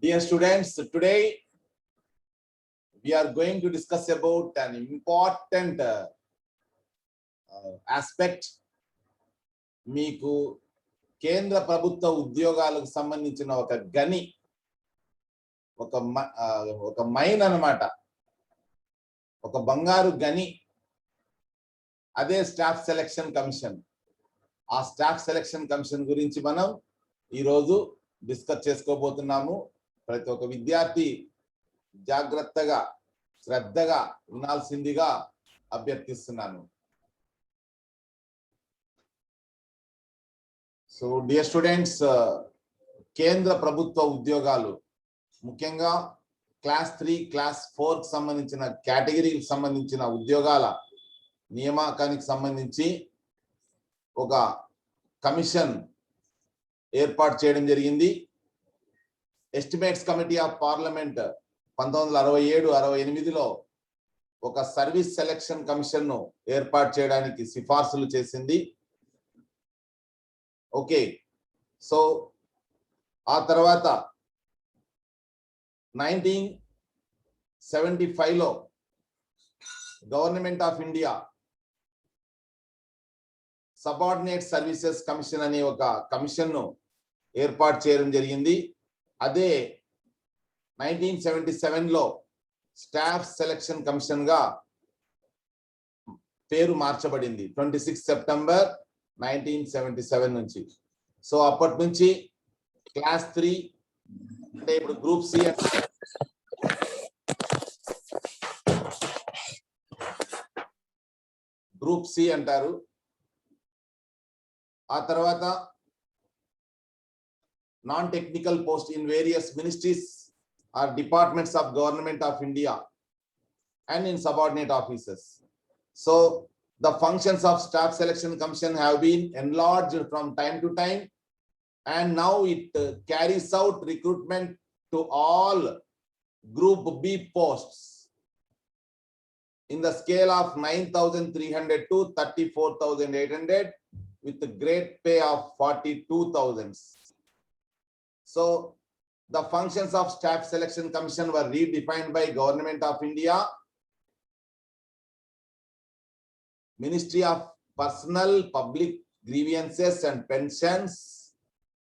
Dear students, today we are going to discuss about an important aspect. మీకు కేంద్ర ప్రభుత్వ ఉద్యోగాలకు సంబంధించిన ఒక గని, ఒక మైన్ అన్నమాట, ఒక బంగారు గని. అదే స్టాఫ్ సెలక్షన్ కమిషన్. ఆ స్టాఫ్ సెలక్షన్ కమిషన్ గురించి మనం ఈ రోజు డిస్కస్ చేసుకోబోతున్నాము. ప్రతి ఒక్క విద్యార్థి జాగ్రత్తగా శ్రద్ధగా వినాల్సిందిగా అభ్యర్థిస్తున్నాను. సో డియర్ స్టూడెంట్స్, కేంద్ర ప్రభుత్వ ఉద్యోగాలు ముఖ్యంగా క్లాస్ 3 క్లాస్ 4 కి సంబంధించిన కేటగిరీకి సంబంధించిన ఉద్యోగాల నియామకానికి సంబంధించి ఒక కమిషన్ ఏర్పాటు చేయడం జరిగింది. ఎస్టిమేట్స్ కమిటీ ఆఫ్ పార్లమెంట్ 1967-68లో ఒక సర్వీస్ సెలక్షన్ కమిషన్ ను ఏర్పాటు చేయడానికి సిఫార్సులు చేసింది. ఓకే, సో ఆ తర్వాత 1975లో government of India subordinate services commission అనే ఒక కమిషన్ ను ఏర్పాటు చేయడం జరిగింది. అదే 1977లో స్టాఫ్ సెలక్షన్ కమిషన్ గా పేరు మార్చబడింది 26 సెప్టెంబర్ 1977 నుంచి. సో అప్పటి నుంచి క్లాస్ 3 అంటే ఇప్పుడు గ్రూప్ సి అంటారు. ఆ తర్వాత non technical post in various ministries or departments of government of India and in subordinate offices. So the functions of staff selection commission have been enlarged from time to time, and now it carries out recruitment to all group B posts in the scale of 9,300 to 34,800 with a grade pay of 42,000. So the functions of staff selection commission were redefined by Government of India, Ministry of Personnel, Public Grievances and Pensions,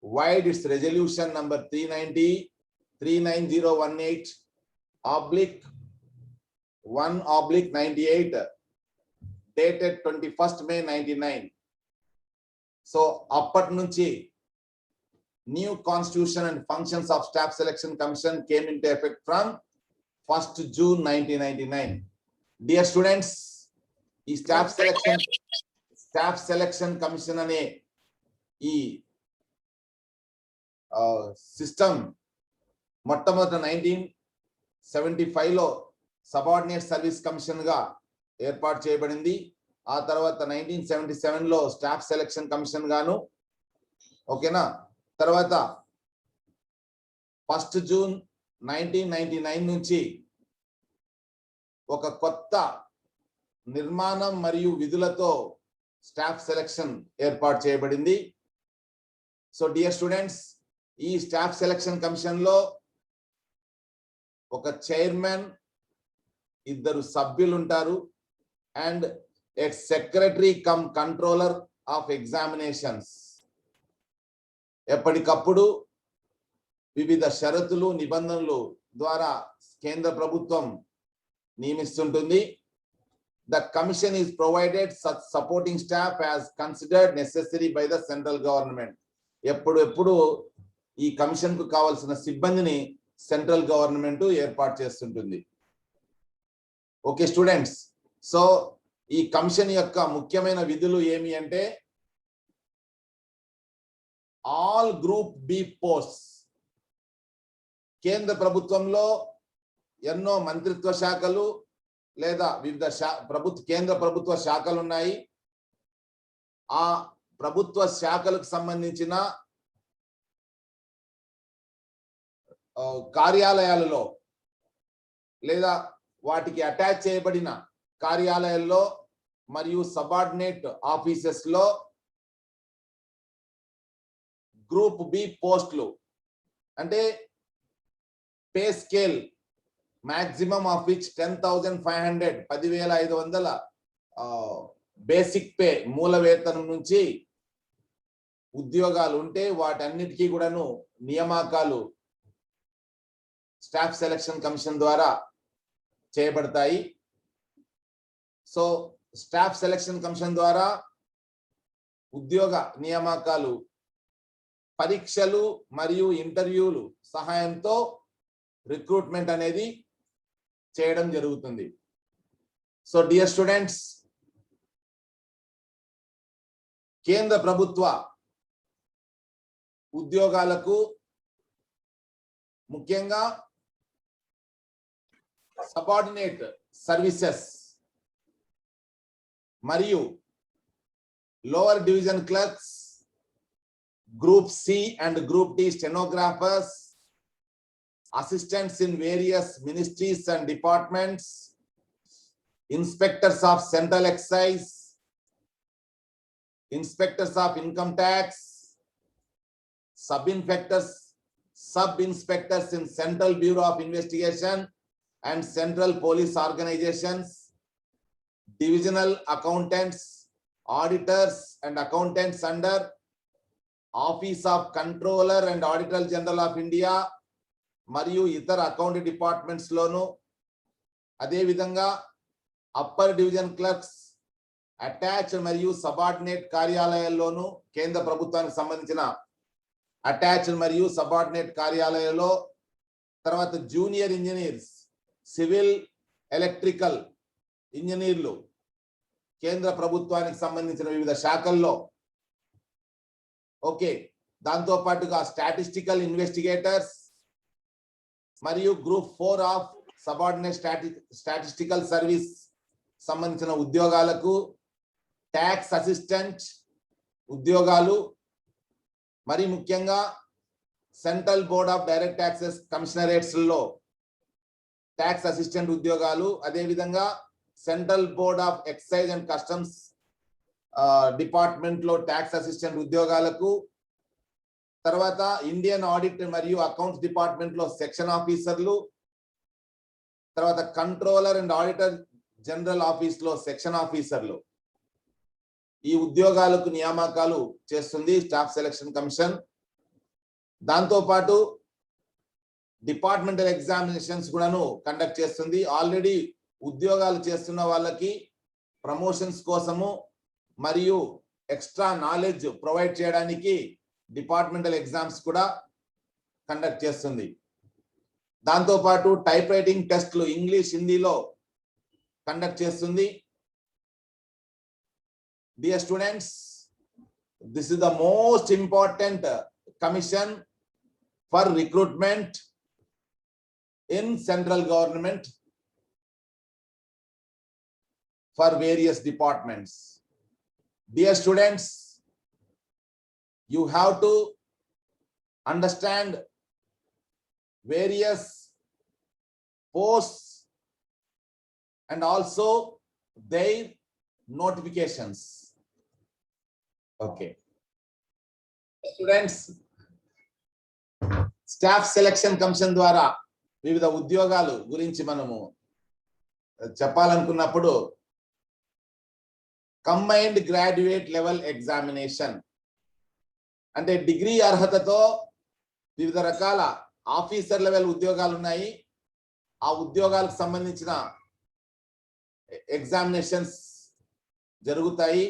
vide its resolution number 390-1/1/98 dated 21st May 1999. So appat nunchi new constitution and functions of staff selection commission came into effect from 1st June 1999. Dear students, ఈ staff selection commission అనే ఈ system మొట్టమొదట 1975లో subordinate service commission గా ఏర్పాటు చేయబడింది. ఆ తర్వాత 1977లో staff selection commission గాను, ఓకేనా. తర్వాత 1st జూన్ 1999 నుంచి ఒక కొత్త నిర్మాణం మరియు విధులతో స్టాఫ్ సెలక్షన్ ఏర్పాటు చేయబడింది. సో డియర్ స్టూడెంట్స్, ఈ స్టాఫ్ సెలక్షన్ కమిషన్ లో ఒక చైర్మన్, 2 సభ్యులు ఉంటారు and a secretary come controller of examinations. ఎప్పటికప్పుడు వివిధ షరతులు నిబంధనలు ద్వారా కేంద్ర ప్రభుత్వం నియమిస్తుంటుంది. The commission is provided such supporting staff as considered necessary by the central government. ఎప్పుడు ఈ కమిషన్ కు కావాల్సిన సిబ్బందిని సెంట్రల్ గవర్నమెంట్ ఏర్పాటు చేస్తుంటుంది. ఓకే స్టూడెంట్స్, సో ఈ కమిషన్ యొక్క ముఖ్యమైన విధులు ఏమి అంటే ఆల్ గ్రూప్ బి పోస్ట్స్. కేంద్ర ప్రభుత్వంలో ఎన్నో మంత్రిత్వ శాఖలు లేదా వివిధ కేంద్ర ప్రభుత్వ శాఖలు ఉన్నాయి. ఆ ప్రభుత్వ శాఖలకు సంబంధించిన కార్యాలయాలలో లేదా వాటికి అటాచ్ చేయబడిన కార్యాలయాల్లో మరియు సబార్డినేట్ ఆఫీసెస్ లో గ్రూప్ బి పోస్టులు అంటే pay scale maximum of which 10,500 10,500 basic pay మూల వేతనం నుంచి ఉద్యోగాలు ఉంటే వాటన్నిటికీ కూడాను నియామకాలు స్టాఫ్ సెలక్షన్ కమిషన్ ద్వారా చేయబడతాయి. సో స్టాఫ్ సెలక్షన్ కమిషన్ ద్వారా ఉద్యోగ నియామకాలు పరీక్షలు మరియు ఇంటర్వ్యూలు సహాయంతో రిక్రూట్మెంట్ అనేది చేయడం జరుగుతుంది. సో డియర్ స్టూడెంట్స్, కేంద్ర ప్రభుత్వ ఉద్యోగాలకు ముఖ్యంగా సబార్డినేట్ సర్వీసెస్ మరియు lower division clerks, group C and group D stenographers, assistants in various ministries and departments, inspectors of central excise, inspectors of income tax, sub-inspectors in Central Bureau of Investigation and Central Police Organizations, divisional accountants, auditors and accountants under Office of Controller and Auditor General of India మరియు ఇతర account departments లోను, అదే విధంగా upper division clerks, attached మరియు subordinate కార్యాలయాల్లోను, కేంద్ర ప్రభుత్వానికి సంబంధించిన attached మరియు subordinate కార్యాలయాల్లో, తర్వాత జూనియర్ ఇంజనీర్స్, సివిల్ ఎలక్ట్రికల్ ఇంజనీర్లు కేంద్ర ప్రభుత్వానికి సంబంధించిన వివిధ శాఖల్లో. ఓకే, దాంతో పాటుగా స్టాటిస్టికల్ ఇన్వెస్టిగేటర్స్ మరియు group 4 of subordinate statistical service సంబంధించిన ఉద్యోగాలకు, ట్యాక్స్ అసిస్టెంట్ ఉద్యోగాలు, మరి ముఖ్యంగా central board of direct taxes commissionerates లో ట్యాక్స్ అసిస్టెంట్ ఉద్యోగాలు, అదే విధంగా central board of excise and customs department లో ట్యాక్స్ అసిస్టెంట్ ఉద్యోగాలకు, తర్వాత ఇండియన్ ఆడిట్ మరియు అకౌంట్స్ డిపార్ట్మెంట్ లో సెక్షన్ ఆఫీసర్లు, తర్వాత controller and auditor general office లో సెక్షన్ ఆఫీసర్లు, ఈ ఉద్యోగాలకు నియామకాలు చేస్తుంది స్టాఫ్ సెలక్షన్ కమిషన్. దాంతో పాటు డిపార్ట్మెంటల్ ఎగ్జామినేషన్స్ కూడాను కండక్ట్ చేస్తుంది. ఆల్రెడీ ఉద్యోగాలు చేస్తున్న వాళ్ళకి ప్రమోషన్స్ కోసము మరియు ఎక్స్ట్రా నాలెడ్జ్ ప్రొవైడ్ చేయడానికి డిపార్ట్మెంటల్ ఎగ్జామ్స్ కూడా కండక్ట్ చేస్తుంది. దాంతో పాటు టైప్ రైటింగ్ టెస్ట్లు ఇంగ్లీష్, హిందీలో కండక్ట్ చేస్తుంది. Dear students, this is the most important commission for recruitment in central government for various departments. Dear students, you have to understand various posts and also their notifications. Okay. Students, staff selection commission ద్వారా వివిధ ఉద్యోగాలు గురించి మనము చెప్పాలనుకున్నప్పుడు combined graduate level examination అంటే degree అర్హతతో వివిధ రకాల officer level ఉద్యోగాలు ఉన్నాయి. ఆ ఉద్యోగాలకు సంబంధించిన ఎగ్జామినేషన్స్ జరుగుతాయి.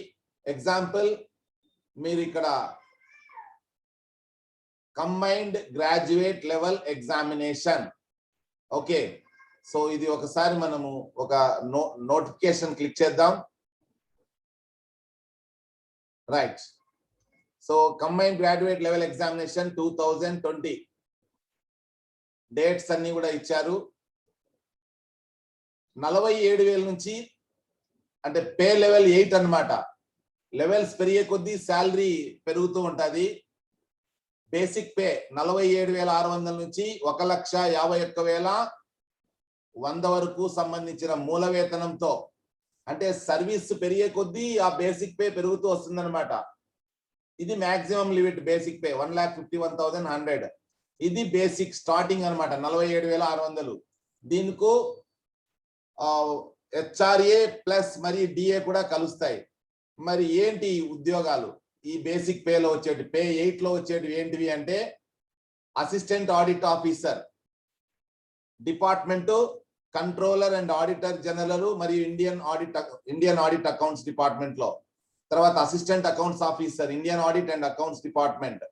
ఎగ్జాంపుల్, మీరు ఇక్కడ combined graduate level examination. Okay, so ఇది ఒకసారి మనము ఒక నోటిఫికేషన్ క్లిక్ చేద్దాం. Right, so combined graduate level examination 2020 dates అన్ని కూడా ఇచ్చారు. 47,000 నుంచి, అంటే పే లెవెల్ 8 అన్నమాట. లెవెల్స్ పెరిగే కొద్దీ శాలరీ పెరుగుతూ ఉంటది. బేసిక్ పే 47,600 నుంచి 1,51,100 వరకు సంబంధించిన మూల వేతనంతో, అంటే సర్వీస్ పెరిగే కొద్దీ ఆ బేసిక్ పే పెరుగుతూ వస్తుందన్నమాట. ఇది మాక్సిమం లిమిట్ బేసిక్ పే 1,51,100. ఇది బేసిక్ స్టార్టింగ్ అన్నమాట 47,600. దీనికి హెచ్ఆర్ఏ ప్లస్ మరి డిఏ కూడా కలుస్తాయి. మరి ఏంటి ఉద్యోగాలు ఈ బేసిక్ పేలో వచ్చేటి, పే 8 లో వచ్చేటి ఏంటివి అంటే assistant audit officer, department controller and auditor general మరియు ఇండియన్ ఆడిట్ అకౌంట్స్ డిపార్ట్మెంట్ లో. తర్వాత assistant accounts officer, Indian audit and accounts department.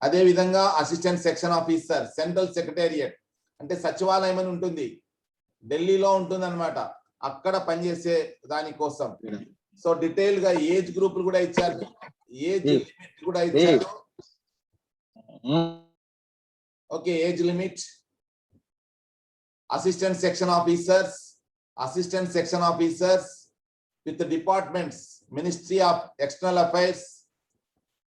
అదే విధంగా assistant section officer, central secretariat అంటే సచివాలయం అని ఉంటుంది, ఢిల్లీలో ఉంటుంది అన్నమాట, అక్కడ పనిచేసే దానికోసం. సో డీటెయిల్ గా ఏజ్ గ్రూపులు కూడా ఇచ్చారు, ఏజ్ లిమిట్ కూడా ఇచ్చారు. Okay, age limit. Assistant section officers with departments, ministry of external affairs,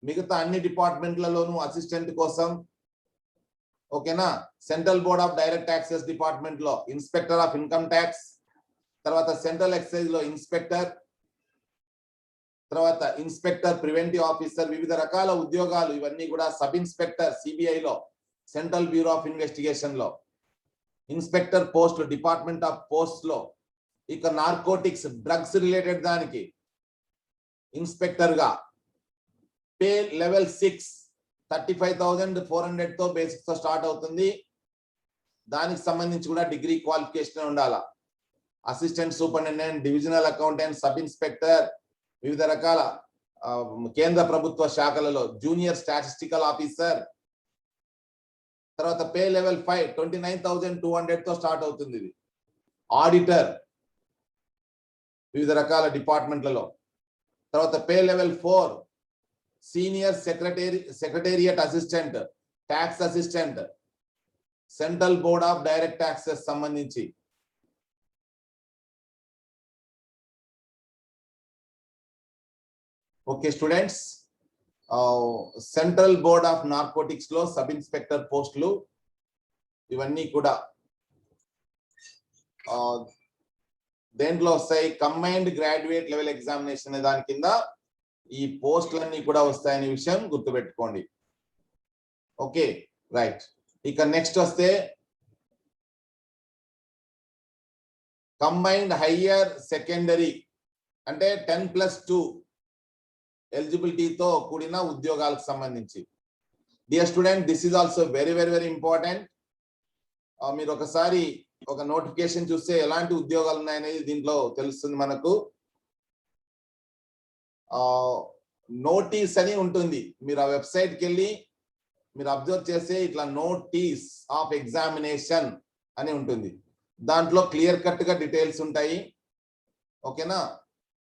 మిగతా అన్ని డిపార్ట్మెంట్లలోనూ అసిస్టెంట్ కోసం. ఓకేనా. Central board of direct taxes department లో ఇన్స్పెక్టర్ ఆఫ్ ఇన్కమ్ ట్యాక్స్, తర్వాత సెంట్రల్ ఎక్సైజ్ లో ఇన్స్పెక్టర్, తర్వాత ఇన్స్పెక్టర్ ప్రివెంటివ్ ఆఫీసర్, వివిధ రకాల ఉద్యోగాలు ఇవన్నీ కూడా. సబ్ ఇన్స్పెక్టర్ సిబిఐ లో, సెంట్రల్ బ్యూరో ఆఫ్ ఇన్వెస్టిగేషన్ లో, inspector post department of post లో. ఇక నార్కోటిక్స్ డ్రగ్స్ రిలేటెడ్ దానికి ఇన్స్పెక్టర్ గా పే లెవెల్ 6 35,400 తో బేసిక్ తో స్టార్ట్ అవుతుంది. దానికి సంబంధించి కూడా డిగ్రీ క్వాలిఫికేషన్ ఉండాలా. Assistant superintendent, divisional accountant, sub inspector, వివిధ రకాల కేంద్ర ప్రభుత్వ శాఖలలో జూనియర్ స్టాటిస్టికల్ ఆఫీసర్. తర్వాత పే లెవెల్ 5 29,200 తో స్టార్ట్ అవుతుంది ఇది. ఆడిటర్ వివిధ రకాల డిపార్ట్మెంట్లలో. తర్వాత pay level 4 senior secretariat assistant, tax assistant, central board of direct taxes సంబంధించి. Okay students, central board of narcotics లో సబ్ ఇన్స్పెక్టర్ పోస్టులు ఇవన్నీ కూడా దేంట్లో వస్తాయి, కంబైన్డ్ గ్రాడ్యుయేట్ లెవెల్ ఎగ్జామినేషన్ అనే దాని కింద ఈ పోస్టులన్నీ కూడా వస్తాయనే విషయం గుర్తుపెట్టుకోండి. Okay right. ఇక నెక్స్ట్ వస్తే కంబైన్డ్ హయ్యర్ సెకండరీ అంటే 10+2 ఎలిజిబిలిటీతో కూడిన ఉద్యోగాలకు సంబంధించి. Dear student, this is also very very very important. మీరు ఒకసారి ఒక నోటిఫికేషన్ చూస్తే ఎలాంటి ఉద్యోగాలు ఉన్నాయనేది దీంట్లో తెలుస్తుంది మనకు. నోటీస్ అని ఉంటుంది, మీరు ఆ వెబ్సైట్కి వెళ్ళి మీరు అబ్జర్వ్ చేస్తే ఇట్లా నోటీస్ ఆఫ్ ఎగ్జామినేషన్ అని ఉంటుంది. దాంట్లో క్లియర్ కట్ గా డీటెయిల్స్ ఉంటాయి. ఓకేనా.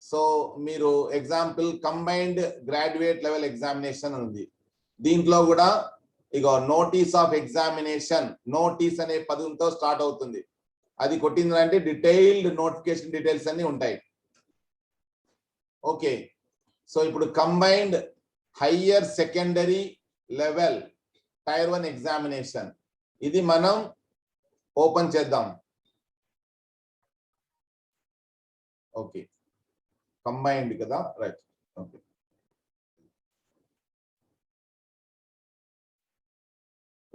సో మీరు example combined graduate level examination ఉంది, దీంట్లో కూడా ఇక నోటీస్ ఆఫ్ ఎగ్జామినేషన్, నోటీస్ అనే పదంతో స్టార్ట్ అవుతుంది. అది కొట్టిందంటే డీటెయిల్డ్ నోటిఫికేషన్ డీటెయిల్స్ అన్ని ఉంటాయి. ఓకే, సో ఇప్పుడు combined higher secondary level tier 1 examination ఇది మనం ఓపెన్ చేద్దాం. ఓకే, కంబైన్డ్ కదా, right. Okay,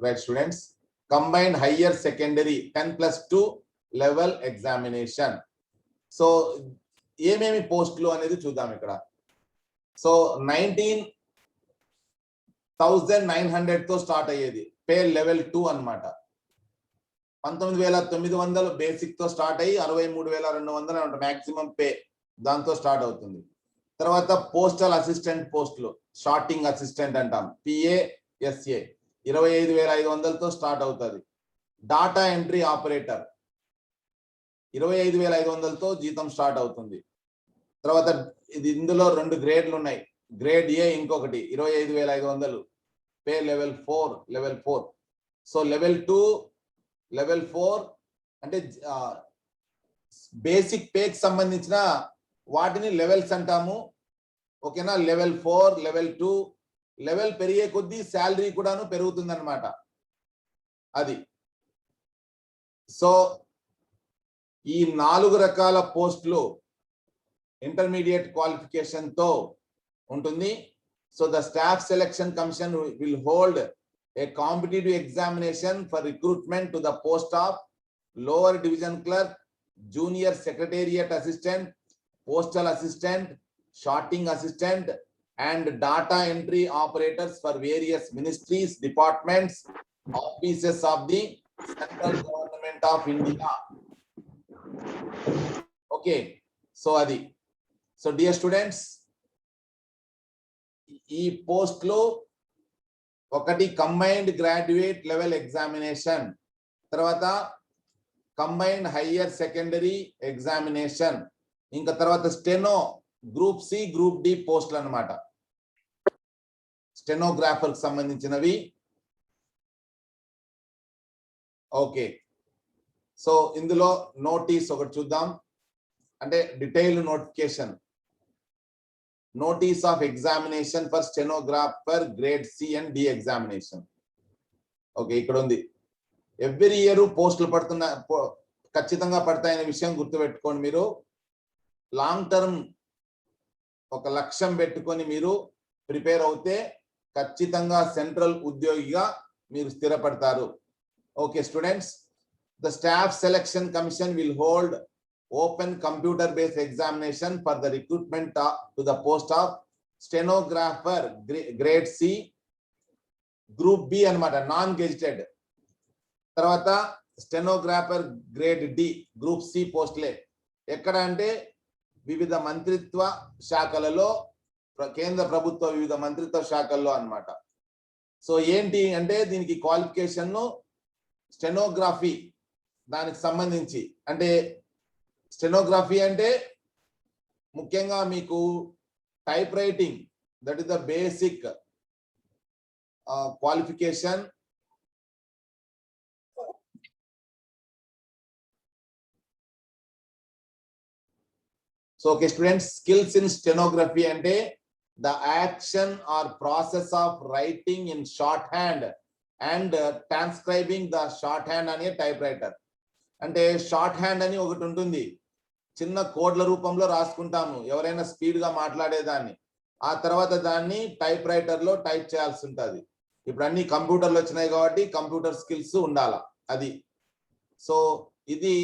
right students, combined higher secondary 10+2 level examination. So ఏమేమి పోస్టులు అనేది చూద్దాం ఇక్కడ. సో 19,900 తో స్టార్ట్ అయ్యేది, పే లెవెల్ 2 అన్నమాట. 19,900 బేసిక్ తో స్టార్ట్ అయ్యి 63,200 మాక్సిమం పే, దాంతో స్టార్ట్ అవుతుంది. తర్వాత పోస్టల్ అసిస్టెంట్ పోస్టులు, షార్టింగ్ అసిస్టెంట్ అంటాం, PASA 25,500తో స్టార్ట్ అవుతుంది. డాటా ఎంట్రీ ఆపరేటర్ 25,500తో జీతం స్టార్ట్ అవుతుంది. తర్వాత ఇందులో 2 గ్రేడ్లు ఉన్నాయి, గ్రేడ్ ఏ ఇంకొకటి 25,500, pay level 4. So level 2 level 4 అంటే బేసిక్ పేకి సంబంధించిన వాటిని లెవెల్స్ అంటాము. ఓకేనా. లెవెల్ 4 లెవెల్ 2 లెవెల్ పెరిగే కొద్దీ శాలరీ కూడాను పెరుగుతుంది అన్నమాట అది. సో ఈ 4 రకాల పోస్టులు ఇంటర్మీడియట్ క్వాలిఫికేషన్ తో ఉంటుంది. So the staff selection commission will hold a competitive examination for recruitment to the post of lower division clerk, junior secretariat assistant, postal assistant, sorting assistant, and data entry operators for various ministries, departments, offices of the central government of India. Okay, so Adi. So dear students, ఈ post లో ఒకటి combined graduate level examination, తర్వాత combined higher secondary examination, ఇంకా తర్వాత steno group C group D పోస్టులు అన్నమాట. Stenographer కి సంబంధించినవి. ఓకే, సో ఇందులో నోటీస్ ఒకటి చూద్దాం, అంటే detail notification. Notice of examination for stenographer grade C and D examination. Okay, ఇక్కడ ఉంది. ఎవ్రీ ఇయర్ పోస్టులు పడుతున్న ఖచ్చితంగా పడతాయనే విషయం గుర్తుపెట్టుకోండి. మీరు లాంగ్ టర్మ్ ఒక లక్ష్యం పెట్టుకొని మీరు ప్రిపేర్ అవుతే ఖచ్చితంగా సెంట్రల్ ఉద్యోగిగా మీరు స్థిరపడతారు. Okay students, the staff selection commission will hold open computer based examination for the recruitment to the post of stenographer grade C group B anamata, non gazetted. తర్వాత stenographer grade D group C పోస్టులే ఎక్కడ అంటే వివిధ మంత్రిత్వ శాఖలలో, కేంద్ర ప్రభుత్వ వివిధ మంత్రిత్వ శాఖల్లో అన్నమాట. సో ఏంటి అంటే దీనికి క్వాలిఫికేషన్ స్టెనోగ్రఫీ దానికి సంబంధించి, అంటే స్టెనోగ్రఫీ అంటే ముఖ్యంగా మీకు typewriting, that is the basic qualification. So okay students, skills in stenography అంటే the action or process of writing in shorthand and transcribing the shorthand అనే టైప్ రైటర్. అంటే shorthand అని ఒకటి ఉంటుంది, చిన్న కోడ్ల రూపంలో రాసుకుంటాము ఎవరైనా స్పీడ్ గా మాట్లాడేదాన్ని, ఆ తర్వాత దాన్ని టైప్ రైటర్ లో టైప్ చేయాల్సి ఉంటుంది. ఇప్పుడు అన్ని కంప్యూటర్లు వచ్చినాయి కాబట్టి కంప్యూటర్ స్కిల్స్ ఉండాలా అది. సో ఇది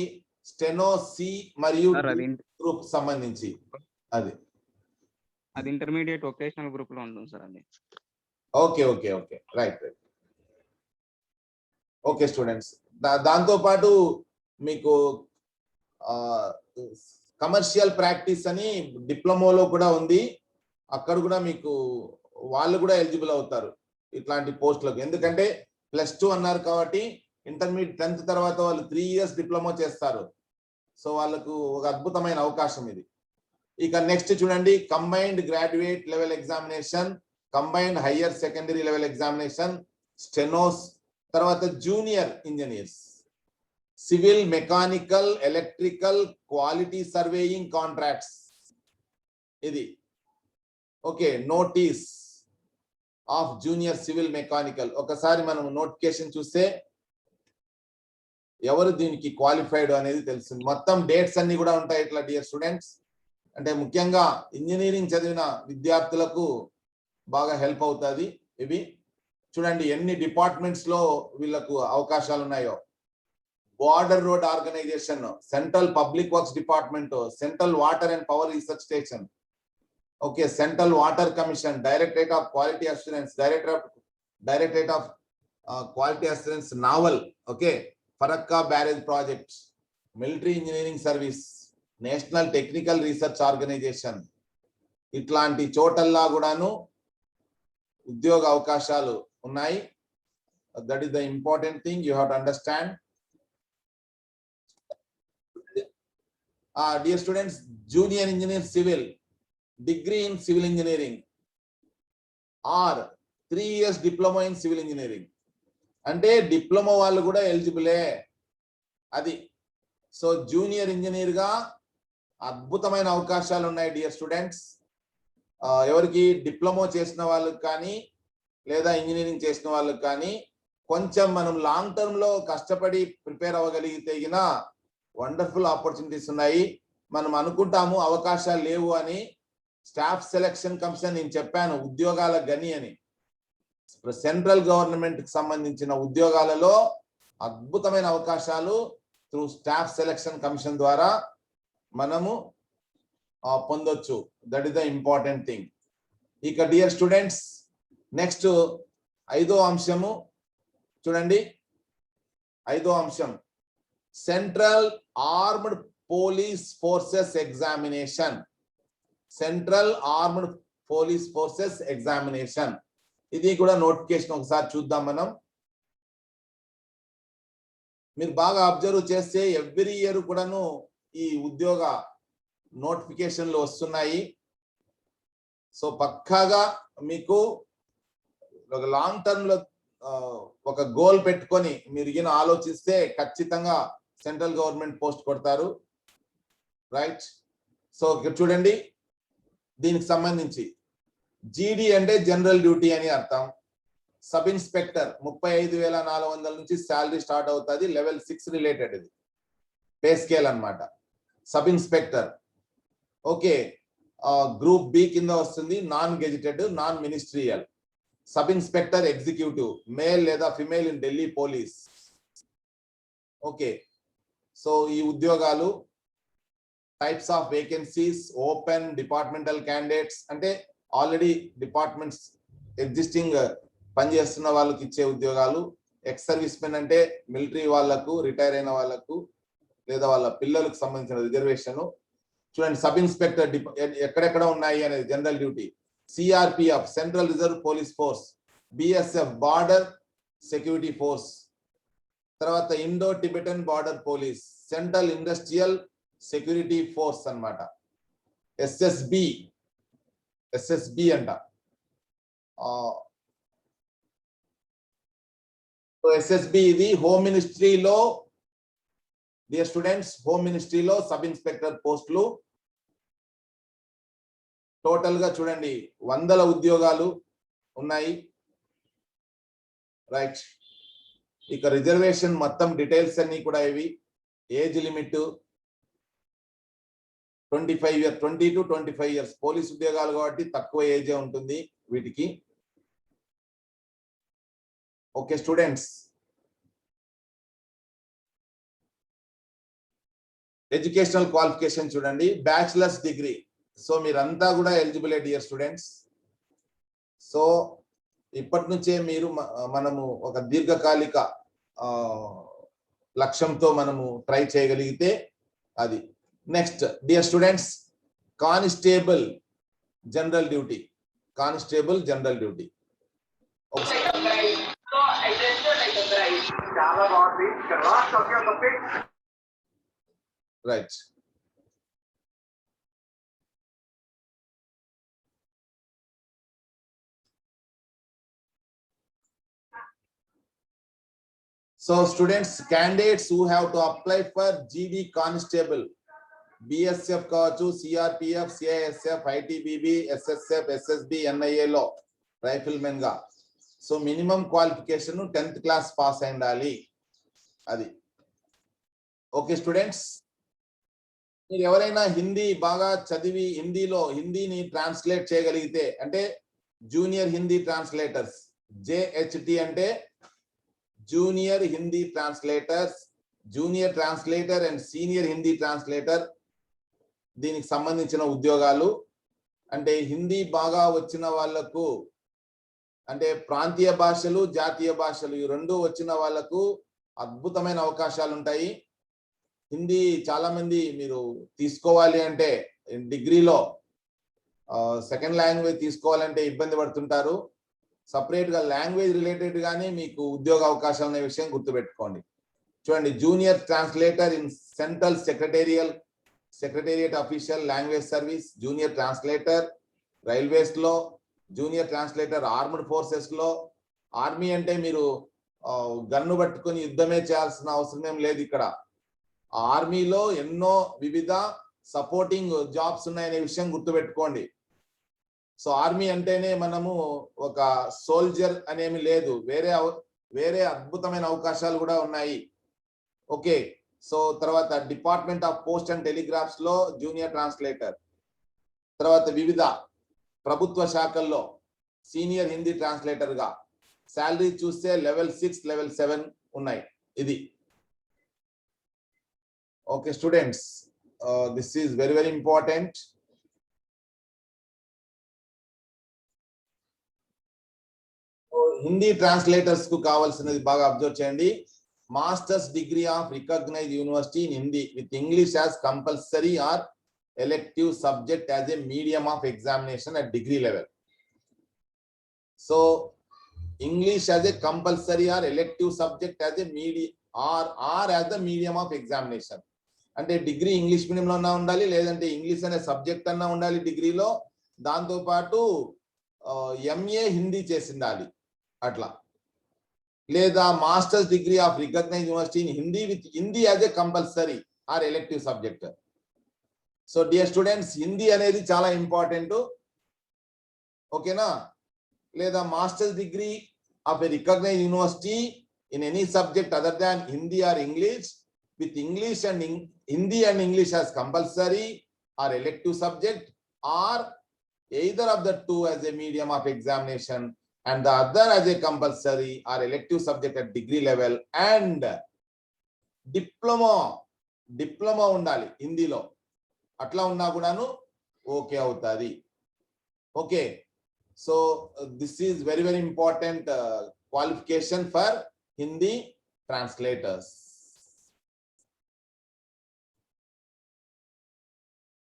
స్టెనో సి మరియు గ్రూప్ సంబంధించి అది ఇంటర్మీడియట్ వొకేషనల్ గ్రూప్ లో ఉంటుంది సార్ అది. Okay okay okay right right. Okay students, దాంతో పాటు మీకు కమర్షియల్ ప్రాక్టీస్ అని డిప్లొమాలో కూడా ఉంది, అక్కడ కూడా మీకు వాళ్ళు కూడా ఎలిజిబుల్ అవుతారు ఇట్లాంటి పోస్టులకు. ఎందుకంటే +2 అన్నారు కాబట్టి ఇంటర్మీడియట్ 10th తర్వాత వాళ్ళు 3 years డిప్లొమా చేస్తారు. సో వాళ్ళకు ఒక అద్భుతమైన అవకాశం ఇది. ఇక నెక్స్ట్ చూడండి, combined graduate level examination, combined higher secondary level examination, stenos, తర్వాత junior engineers, civil, mechanical, electrical, quality surveying contracts. ఇది okay. Notice of junior civil mechanical, ఒకసారి మనం నోటిఫికేషన్ చూస్తే ఎవరు దీనికి క్వాలిఫైడ్ అనేది తెలుస్తుంది. మొత్తం డేట్స్ అన్ని కూడా ఉంటాయి ఇట్లా డియర్ స్టూడెంట్స్. అంటే ముఖ్యంగా ఇంజనీరింగ్ చదివిన విద్యార్థులకు బాగా హెల్ప్ అవుతుంది ఇవి. చూడండి ఎన్ని డిపార్ట్మెంట్స్ లో వీళ్ళకు అవకాశాలు ఉన్నాయో. Border road organisation, central public works department, central water and power research station, okay, central water commission, directorate of quality assurance, directorate of quality assurance naval, okay, Farakka barrage project, military engineering service, national technical research organisation. ఇట్లాంటి చోటల్లా కూడాను ఉద్యోగ అవకాశాలు ఉన్నాయి. That is the important thing you have to understand. Dear students, junior engineer civil, degree in civil engineering or 3 years diploma in civil engineering. అంటే diploma వాళ్ళు కూడా ఎలిజిబులే అది. సో జూనియర్ ఇంజనీర్ గా అద్భుతమైన అవకాశాలు ఉన్నాయి డియర్ స్టూడెంట్స్. ఎవరికి డిప్లొమా చేసిన వాళ్ళకి కానీ లేదా ఇంజనీరింగ్ చేసిన వాళ్ళకి కానీ కొంచెం మనం లాంగ్ టర్మ్ లో కష్టపడి ప్రిపేర్ అవ్వగలిగితే వండర్ఫుల్ ఆపర్చునిటీస్ ఉన్నాయి. మనం అనుకుంటాము అవకాశాలు లేవు అని. స్టాఫ్ సెలక్షన్ కమిషన్ నేను చెప్పాను ఉద్యోగాల గని అని. సెంట్రల్ గవర్నమెంట్ కి సంబంధించిన ఉద్యోగాలలో అద్భుతమైన అవకాశాలు త్రూ స్టాఫ్ సెలక్షన్ కమిషన్ ద్వారా మనము పొందొచ్చు. That is the important thing. ఇక డియర్ స్టూడెంట్స్, నెక్స్ట్ 5వ అంశము చూడండి. 5వ అంశం central armed police forces examination. Central armed police forces examination, ఇది కూడా నోటిఫికేషన్ ఒకసారి చూద్దాం మనం. మీరు బాగా అబ్జర్వ్ చేస్తే ఎవ్రీ ఇయర్ కూడాను ఈ ఉద్యోగ నోటిఫికేషన్లు వస్తున్నాయి. సో పక్కాగా మీకు ఒక లాంగ్ టర్మ్ లో ఒక గోల్ పెట్టుకొని మీరు ఈయన ఆలోచిస్తే ఖచ్చితంగా సెంట్రల్ గవర్నమెంట్ పోస్ట్ కొడతారు. రైట్. సో ఇక్కడ చూడండి, దీనికి సంబంధించి జీడీ అంటే జనరల్ డ్యూటీ అని అర్థం. సబ్ ఇన్స్పెక్టర్ 35,400 నుంచి శాలరీ స్టార్ట్ అవుతుంది. లెవెల్ 6 రిలేటెడ్, ఇది పే స్కేల్ అన్నమాట. Sub inspector okay. Group B కింద వస్తుంది, non gazetted, non ministerial. Sub inspector executive, male లేదా female in Delhi police. Okay. So ఈ ఉద్యోగాలు types of vacancies, open, departmental candidates అంటే ఆల్రెడీ డిపార్ట్మెంట్స్ ఎగ్జిస్టింగ్ పనిచేస్తున్న వాళ్ళకి ఇచ్చే ఉద్యోగాలు. ఎక్స్ సర్వీస్ మెన్ అంటే మిలిటరీ వాళ్లకు, రిటైర్ అయిన వాళ్ళకు లేదా వాళ్ళ పిల్లలకు సంబంధించిన రిజర్వేషన్. చూడండి, సబ్ ఇన్స్పెక్టర్ ఎక్కడెక్కడ ఉన్నాయి అనేది general duty. CRPF central reserve police force, BSF border security force, తర్వాత Indo Tibetan border police, central industrial security force అన్నమాట. ఎస్ఎస్బి అంట. ఎస్ఎస్బి ఇది హోమ్ మినిస్ట్రీలో, డియర్ స్టూడెంట్స్, హోమ్ మినిస్ట్రీలో సబ్ ఇన్స్పెక్టర్ పోస్టులు. టోటల్ గా చూడండి 100 ఉద్యోగాలు ఉన్నాయి. రైట్. ఇక రిజర్వేషన్ మొత్తం డీటెయిల్స్ అన్ని కూడా ఇవి. Age limit 20 to 25 years. Police ఉద్యోగాలు కాబట్టి తక్కువ ఏజే ఉంటుంది వీటికి. ఓకే స్టూడెంట్స్, ఎడ్యుకేషనల్ క్వాలిఫికేషన్ చూడండి, బ్యాచిలర్స్ డిగ్రీ. సో మీరంతా కూడా ఎలిజిబుల్ డియర్ స్టూడెంట్స్. సో ఇప్పటి నుంచే మీరు మనము ఒక దీర్ఘకాలిక లక్ష్యంతో మనము ట్రై చేయగలిగితే అది. Next dear students, constable general duty. Constable general duty. Right. So students, candidates who have to apply for GD Constable, BSF కావచ్చు, CRPF, CISF, ITBB, SSF, SSB, NIA లో రైఫిల్మెన్ గా. So minimum qualification 10th class pass అయి ఉండాలి అది. Okay students, మీరు ఎవరైనా హిందీ బాగా చదివి హిందీని ట్రాన్స్లేట్ చేయగలిగితే అంటే జూనియర్ హిందీ ట్రాన్స్లేటర్స్, JHT అంటే junior Hindi translators, junior translator and senior Hindi translator, దీనికి సంబంధించిన ఉద్యోగాలు. అంటే హిందీ బాగా వచ్చిన వాళ్లకు, అంటే ప్రాంతీయ భాషలు, జాతీయ భాషలు ఈ రెండు వచ్చిన వాళ్లకు అద్భుతమైన అవకాశాలు ఉంటాయి. హిందీ చాలా మంది మీరు తీసుకోవాలి అంటే డిగ్రీలో సెకండ్ లాంగ్వేజ్ తీసుకోవాలంటే ఇబ్బంది పడుతుంటారు. సపరేట్ గా లాంగ్వేజ్ రిలేటెడ్ గానే మీకు ఉద్యోగ అవకాశాలు అనే విషయం గుర్తుపెట్టుకోండి. చూడండి, junior translator in central secretariat official language service, junior translator railways లో, జూనియర్ ట్రాన్స్లేటర్ ఆర్మ్డ్ ఫోర్సెస్ లో. ఆర్మీ అంటే మీరు గన్ను పట్టుకొని యుద్ధమే చేయాల్సిన అవసరం ఏం లేదు ఇక్కడ. ఆర్మీలో ఎన్నో వివిధ సపోర్టింగ్ జాబ్స్ ఉన్నాయనే విషయం గుర్తుపెట్టుకోండి. సో ఆర్మీ అంటేనే మనము ఒక సోల్జర్ అనేమి లేదు, వేరే అద్భుతమైన అవకాశాలు కూడా ఉన్నాయి. ఓకే. సో తర్వాత department of post and telegraphs లో జూనియర్ ట్రాన్స్లేటర్, తర్వాత వివిధ ప్రభుత్వ శాఖల్లో సీనియర్ హిందీ ట్రాన్స్లేటర్ గా, శాలరీ చూస్తే లెవెల్ 6 లెవెల్ 7 ఉన్నాయి. ఇది okay students, this is very very important. Hindi translators కు కావాల్సినది బాగా అబ్జర్వ్ చేయండి. Masters degree of recognised university in Hindi with English as compulsory or elective subject as a medium of examination at degree level. So English as a compulsory or elective subject as a medium or as the medium of examination. అంటే degree English మీడియంలో అన్నా ఉండాలి, లేదంటే English అనే subject అన్నా ఉండాలి డిగ్రీలో. దాంతో పాటు ఎంఏ హిందీ చేసిండాలి అట్లా. లేదా masters degree of recognised university in Hindi with Hindi as a compulsory or elective subject. So dear students, Hindi అనేది చాలా ఇంపార్టెంట్, ఓకేనా. లేదా masters degree of a recognised university in any subject other than Hindi or English with English and Hindi and English as compulsory or elective subject, or either of the two as a medium of examination and the other as a compulsory or elective subject at degree level, and diploma undali హిందీలో. అట్లా ఉన్నా కూడాను okay అవుతుంది. Okay, so this is very very important qualification for Hindi translators.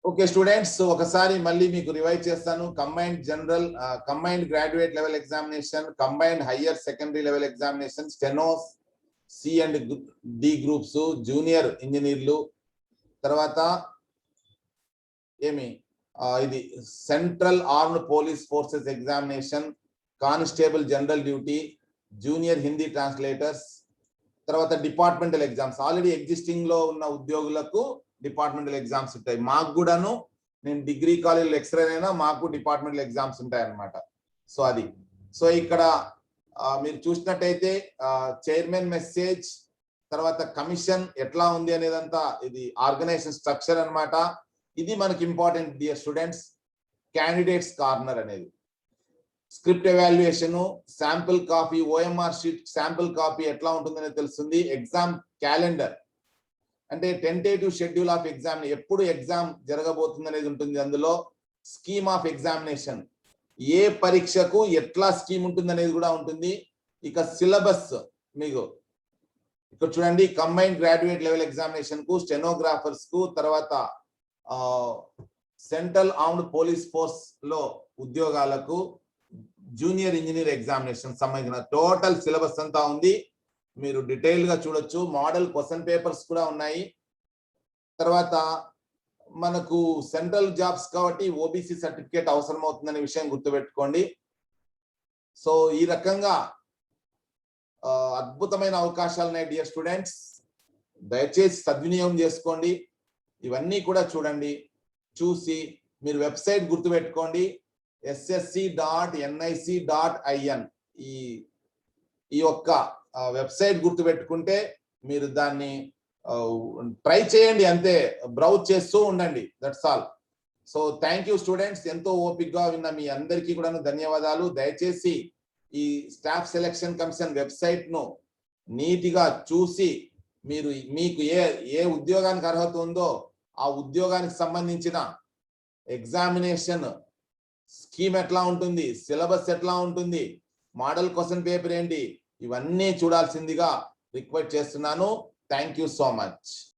Okay students, ఒకసారి మళ్ళీ మీకు revise చేస్తాను. Combined general, combined graduate level examination, combined higher secondary level examination, stenos, C and D groups, junior ఇంజనీర్లు, తర్వాత ఇది central armed police forces examination, constable general duty, junior Hindi translators, తర్వాత departmental exams. Already existing లో ఉన్న ఉద్యోగులకు departmental exams ఉంటాయి. మాకు కూడాను, నేను డిగ్రీ కాలేజ్ లెక్చరర్ అయినా మాకు డిపార్ట్మెంటల్ ఎగ్జామ్స్ ఉంటాయి అన్నమాట. సో అది, సో ఇక్కడ మీరు చూసినట్టయితే చైర్మన్ మెసేజ్, తర్వాత కమిషన్ ఎట్లా ఉంది అనేదంతా ఇది ఆర్గనైజేషన్ స్ట్రక్చర్ అన్నమాట. ఇది మనకి important dear students. Candidates corner అనేది, script evaluation, sample copy, OMR sheet sample copy ఎట్లా ఉంటుందనేది తెలుస్తుంది. ఎగ్జామ్ క్యాలెండర్ అంటే టెంటేటివ్ షెడ్యూల్ ఆఫ్ ఎగ్జామ్, ఎప్పుడు ఎగ్జామ్ జరగబోతుంది అనేది ఉంటుంది. అందులో స్కీమ్ ఆఫ్ ఎగ్జామినేషన్, ఏ పరీక్షకు ఎట్లా స్కీమ్ ఉంటుంది అనేది కూడా ఉంటుంది. ఇక సిలబస్ మీకు ఇక్కడ చూడండి. కంబైన్డ్ గ్రాడ్యుయేట్ లెవెల్ ఎగ్జామినేషన్ కు, స్టెనోగ్రాఫర్స్ కు, తర్వాత సెంట్రల్ ఆర్మ్డ్ పోలీస్ ఫోర్స్ లో ఉద్యోగాలకు, జూనియర్ ఇంజనీర్ ఎగ్జామినేషన్ సంబంధించిన టోటల్ సిలబస్ అంతా ఉంది. మీరు డీటెయిల్ గా చూడొచ్చు. మోడల్ క్వశ్చన్ పేపర్స్ కూడా ఉన్నాయి. తర్వాత మనకు సెంట్రల్ జాబ్స్ కాబట్టి ఓబీసీ సర్టిఫికేట్ అవసరం అవుతుందనే విషయం గుర్తుపెట్టుకోండి. సో ఈ రకంగా అద్భుతమైన అవకాశాలు ఉన్నాయి డియర్ స్టూడెంట్స్. దయచేసి సద్వినియోగం చేసుకోండి. ఇవన్నీ కూడా చూడండి. చూసి మీరు వెబ్సైట్ గుర్తుపెట్టుకోండి, ssc.nic.in. ఈ యొక్క వెబ్సైట్ గుర్తుపెట్టుకుంటే మీరు దాన్ని ట్రై చేయండి, అంతే. బ్రౌజ్ చేస్తూ ఉండండి, that's all. So thank you students. ఎంతో ఓపికగా విన్న మీ అందరికీ కూడా ధన్యవాదాలు. దయచేసి ఈ స్టాఫ్ సెలక్షన్ కమిషన్ వెబ్సైట్ ను నీట్గా చూసి మీరు మీకు ఏ ఉద్యోగానికి అర్హత ఉందో ఆ ఉద్యోగానికి సంబంధించిన ఎగ్జామినేషన్ స్కీమ్ ఎట్లా ఉంటుంది, సిలబస్ ఎట్లా ఉంటుంది, మోడల్ క్వశ్చన్ పేపర్ ఏంటి, ఇవన్నీ చూడాల్సిందిగా రిక్వెస్ట్ చేస్తున్నాను. Thank you so much.